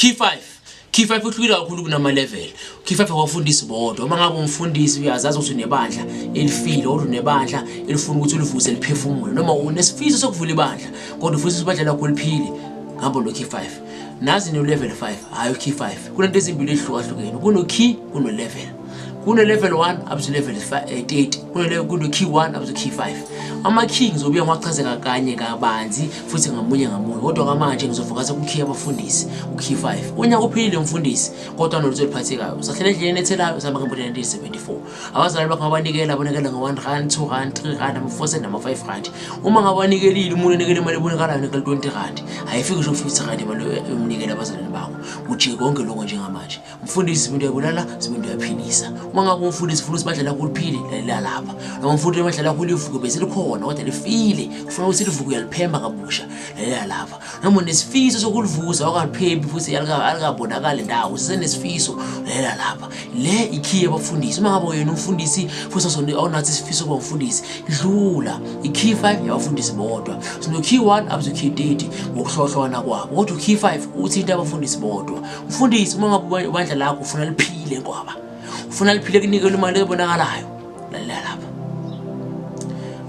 Key 5 uhlukile kakhulu kunama level. Key 5 awafundisi bodwa. Uma ngabe umfundisi uyazazi ukuthi unebandla elifile kodwa unebandla elifuna ukuthi ulivuse liphefumule noma unesifiso sokuvula ibandla kodwa ufisa ibandla lakho liphile ngabo lo Key 5. Nazi no level 5 hayi Key 5. Kunento ezimbili ehlukahlukene. Kuno key kuno level. Kuno level 1 up to level 8. Kuno key 1 up to key 5. Ama key ngizobuya ngiwachazeka kanye kabanzi futhi ngamunye kodwa kamanje ngizofocus ku key abafundisi u key 5. Unyaka uphilile umfundisi kodwa nolutho liphathekayo. Sahlele endleleni ethelayo sihamba ngempela 1974. Abazali bakho abanikela ngo1 rand, 2 rand, 3 rand, ama4 cent nama 5 rand. Uma ngabanikelile umuntu unikele imali ebonakalayo nekala 20 rand. Ayifiki ngisho 50 rand imali umnikela abazali bakho. Ujike konke lokho njengamanje. Umfundisi umuntu uyabulala, umuntu uyaphilisa. Uma ngabe umfundisi ufuna ukuthi badlala kuliphile la lapha. Noma umfundisi badlala kulivuke bese likhona kodwa lifile. Ufuna ukuthi livuke uyaliphemba kabusha la lapha. Noma unesifiso sokulivuza awukaliphembi futhi alikabonakala indawo. Usenesifiso la lapha. Le ikey abafundisi. Uma ngabe wena umfundisi futhi awunathi isifiso kubafundisi. Dlula ikey 5 yabafundisi bodwa. Sino key 1 up to key 30 ngokuhlohlwana kwabo. Kodwa key 5 uthinta abafundisi bodwa. Umfundisi uma ngabe ibandla lakho ufuna liphile ngoba ufuna liphile kunikele imali ebonakalayo la lapha.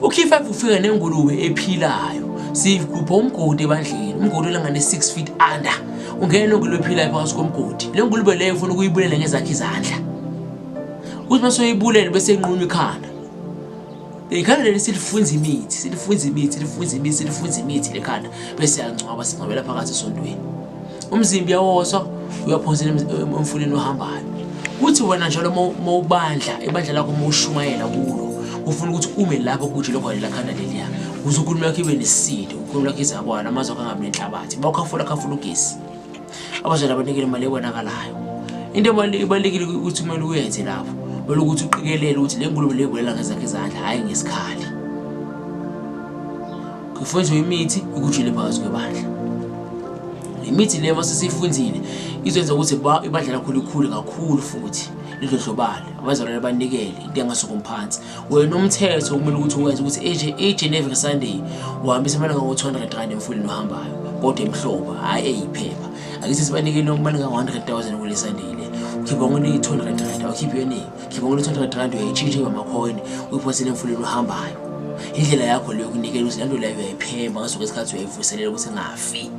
Ukey 5 ufika nengulube ephilayo. Sigubha umgodi ebandleni. Umgodi olangane 6 feet under. Ungena ngulube ephilayo phakathi komgodi. Le ngulube leyo ufuna ukuyibulela ngezakhe izandla. Uthi mase uyibulele bese inqunywa ikhanda. Ikhanda leli silifunza imithi, lekhanda bese yancwaba singabela phakathi esontweni. Umzimba yawoswa uyaphonsela emfuleni ohambayo. Kuthi wena njalo mawubandla ibandla lakho mawushumayela kulo ufuna ukuthi ume lapho kuthi lokho lakhanda leliya ukuze ukhuluma yakho ibe nesisindo ukhuluma lakho izabona amazwi angabe nenhlabathi bawukhafula ugesi abazali abanikele imali ebonakalayo. Into ebalekile ukuthi kumele uyenze lapho belo ukuthi uqikelele ukuthi le ngulube lebulela ngezakhe izandla hayi ngesikhali. Kufunzwe imithi ikujule phakathi kwebandla. Imithi le masisifunzile izenza ukuthi ibandla lakho likhulu kakhulu futhi lidlodlobale abazalwane abanikele into engasuka umphansi. Wena umthetho kumele ukuthi uwenze ukuthi each and every Sunday uhambisa imali ngo200 rand emfuleni ohambayo kodwa emhloba hayi eyiphepha. Akithi sibanikele imali nga100,000 kule Sunday le. Khipha ngone 200 rand awukhiphi yini? Khipha ngone 200 rand uyayichinja ngamacoin uyiphosele emfuleni ohambayo. Indlela yakho leyo kunikela ukuthi lento leyo uyayiphemba ngasuka isikhathi uyayivuselela ukuthi ngafi.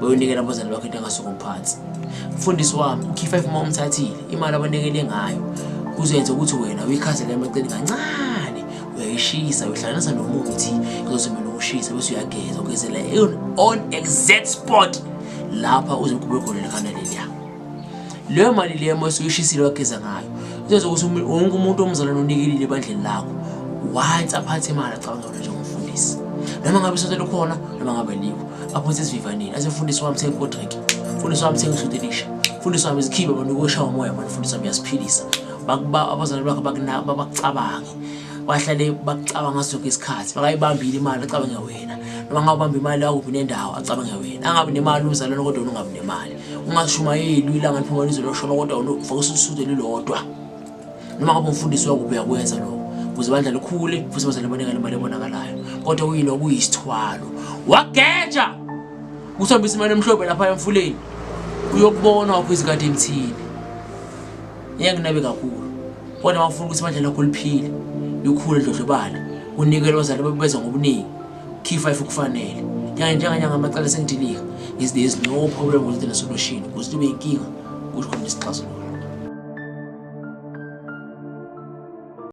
Bayonikela abazali bakho into engasuka umphansi. Mfundisi wami ukey 5 uma umthathile imali abanikele ngayo kuzenza ukuthi wena uyikhazele emaceni kancane uyayishisa uyihlanganisa nomuthi uzozimela ukushisa bese uyageza ugezela on exact spot lapha uzokube khona lekhanda leliya. Leyo mali leyo mase uyishisile wageza ngayo uzenza ukuthi wonke umuntu omzalwane unikelile ebandleni lakho once aphathe imali acabanga nje ngumfundisi. Noma ngabe isonto likhona noma ngabe likho apho sesivivanile asefundisi wami thenga kodrink fundisi wami thenga ishutelisha fundisi wami izikhibe abantu ukweshawa umoya manje fundisi wami yasiphilisa bakuba abazali bakho bakucabange bahlale bakucabanga sonke isikhathi bakayibambile imali acabanga wena noma ngabamba imali yakho nendawo acabanga wena angabe nemali umzalwane kodwa ungabe nemali ungashumayeli ilanga liphuma lizoshona kodwa ufaka usuze lilodwa noma ngabe umfundisi wakho uyakwenza lokho ukuze bandla likhule futhi abazali abanikele imali ebonakalayo kodwa uyini okuyisithwalo wageja usambisa imali emhlophe lapha emfuleni uyokubona wakho izikade emthini ngiyanginabe kakhulu kodwa mawufuna ukuthi bandla lakho liphile likhule dlodlobale unikele abazali babeza ngobuningi key 5 ukufanele njenganyanga amacala sengidilika is there no problem with the solution ukuthi ube inkinga kusho khona isixazululo.